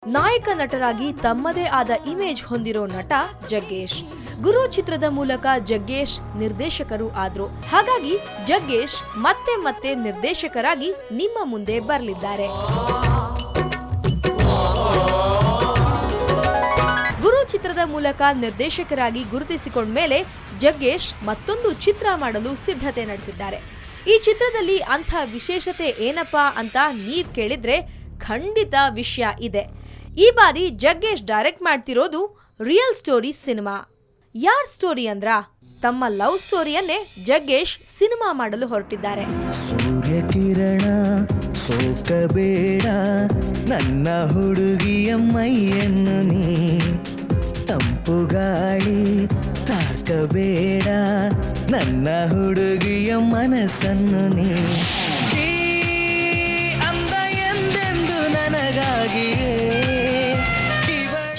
ನಾಯಕ ನಟರಾಗಿ ತಮ್ಮದೇ ಆದ ಇಮೇಜ್ ಹೊಂದಿರೋ ನಟ ಜಗ್ಗೇಶ್. ಗುರು ಚಿತ್ರದ ಮೂಲಕ ಜಗ್ಗೇಶ್ ನಿರ್ದೇಶಕರು ಆದ್ರು. ಹಾಗಾಗಿ ಜಗ್ಗೇಶ್ ಮತ್ತೆ ಮತ್ತೆ ನಿರ್ದೇಶಕರಾಗಿ ನಿಮ್ಮ ಮುಂದೆ ಬರಲಿದ್ದಾರೆ. ಗುರು ಚಿತ್ರದ ಮೂಲಕ ನಿರ್ದೇಶಕರಾಗಿ ಗುರುತಿಸಿಕೊಂಡ ಮೇಲೆ ಜಗ್ಗೇಶ್ ಮತ್ತೊಂದು ಚಿತ್ರ ಮಾಡಲು ಸಿದ್ಧತೆ ನಡೆಸಿದ್ದಾರೆ. ಈ ಚಿತ್ರದಲ್ಲಿ ಅಂಥ ವಿಶೇಷತೆ ಏನಪ್ಪಾ ಅಂತ ನೀವ್ ಕೇಳಿದ್ರೆ ಖಂಡಿತ ವಿಷಯ ಇದೆ. ಈ ಬಾರಿ ಜಗ್ಗೇಶ್ ಡೈರೆಕ್ಟ್ ಮಾಡ್ತಿರೋದು ರಿಯಲ್ ಸ್ಟೋರಿ ಸಿನಿಮಾ. ಯಾರ್ ಸ್ಟೋರಿ ಅಂದ್ರ ತಮ್ಮ ಲವ್ ಸ್ಟೋರಿಯನ್ನೇ ಜಗ್ಗೇಶ್ ಸಿನಿಮಾ ಮಾಡಲು ಹೊರಟಿದ್ದಾರೆ. ಸೂರ್ಯ ಕಿರಣ ಸೋಕಬೇಡ ನನ್ನ ಹುಡುಗಿಯ ಮೈಯನ್ನು ನೀ, ತಂಪು ಗಾಳಿ ತಾಕಬೇಡ ನನ್ನ ಹುಡುಗಿಯ ಮನಸ್ಸನ್ನು ನೀ, ಅಂದ ಎಂದೆಂದು ನನಗಾಗಿಯೇ.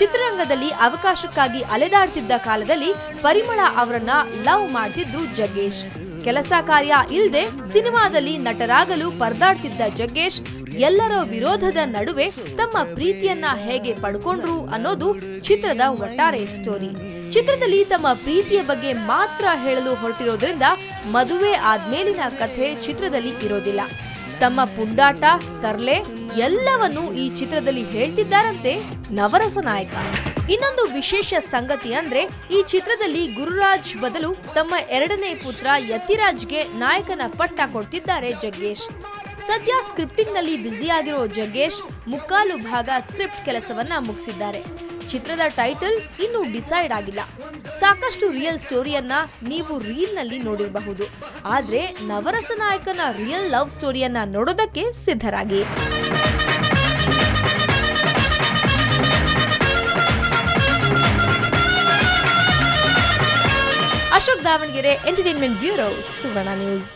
ಚಿತ್ರರಂಗದಲ್ಲಿ ಅವಕಾಶಕ್ಕಾಗಿ ಅಲೆದಾಡ್ತಿದ್ದ ಕಾಲದಲ್ಲಿ ಪರಿಮಳ ಅವರನ್ನ ಲವ್ ಮಾಡ್ತಿದ್ರು ಜಗ್ಗೇಶ್. ಕೆಲಸ ಕಾರ್ಯ ಇಲ್ದೆ ಸಿನಿಮಾದಲ್ಲಿ ನಟರಾಗಲು ಪರದಾಡ್ತಿದ್ದ ಜಗ್ಗೇಶ್ ಎಲ್ಲರ ವಿರೋಧದ ನಡುವೆ ತಮ್ಮ ಪ್ರೀತಿಯನ್ನ ಹೇಗೆ ಪಡ್ಕೊಂಡ್ರು ಅನ್ನೋದು ಚಿತ್ರದ ಒಟ್ಟಾರೆ ಸ್ಟೋರಿ. ಚಿತ್ರದಲ್ಲಿ ತಮ್ಮ ಪ್ರೀತಿಯ ಬಗ್ಗೆ ಮಾತ್ರ ಹೇಳಲು ಹೊರಟಿರೋದ್ರಿಂದ ಮದುವೆ ಆದ್ಮೇಲಿನ ಕಥೆ ಚಿತ್ರದಲ್ಲಿ ಇರೋದಿಲ್ಲ. ತಮ್ಮ ಪುಂಡಾಟ ತರ್ಲೆ ಎಲ್ಲವನ್ನೂ ಈ ಚಿತ್ರದಲ್ಲಿ ಹೇಳ್ತಿದ್ದಾರಂತೆ ನವರಸ ನಾಯಕ. ಇನ್ನೊಂದು ವಿಶೇಷ ಸಂಗತಿ ಅಂದ್ರೆ ಈ ಚಿತ್ರದಲ್ಲಿ ಗುರುರಾಜ್ ಬದಲು ತಮ್ಮ ಎರಡನೇ ಪುತ್ರ ಯತಿರಾಜ್ಗೆ ನಾಯಕನ ಪಟ್ಟ ಕೊಡ್ತಿದ್ದಾರೆ ಜಗ್ಗೇಶ್. ಸದ್ಯ ಸ್ಕ್ರಿಪ್ಟಿಂಗ್ ನಲ್ಲಿ ಬ್ಯುಸಿಯಾಗಿರೋ ಜಗ್ಗೇಶ್ ಮುಕ್ಕಾಲು ಭಾಗ ಸ್ಕ್ರಿಪ್ಟ್ ಕೆಲಸವನ್ನ ಮುಗಿಸಿದ್ದಾರೆ. ಚಿತ್ರದ ಟೈಟಲ್ ಇನ್ನೂ ಡಿಸೈಡ್ ಆಗಿಲ್ಲ. ಸಾಕಷ್ಟು ರಿಯಲ್ ಸ್ಟೋರಿಯನ್ನ ನೀವು ರೀಲ್ ನಲ್ಲಿ ನೋಡಿರಬಹುದು. ಆದ್ರೆ ನವರಸ ನಾಯಕನ ರಿಯಲ್ ಲವ್ ಸ್ಟೋರಿಯನ್ನ ನೋಡೋದಕ್ಕೆ ಸಿದ್ಧರಾಗಿ. ಅಶೋಕ್ ದಾವಣಗೆರೆ, ಎಂಟರ್ಟೈನ್ಮೆಂಟ್ ಬ್ಯೂರೋ, ಸುವರ್ಣ ನ್ಯೂಸ್.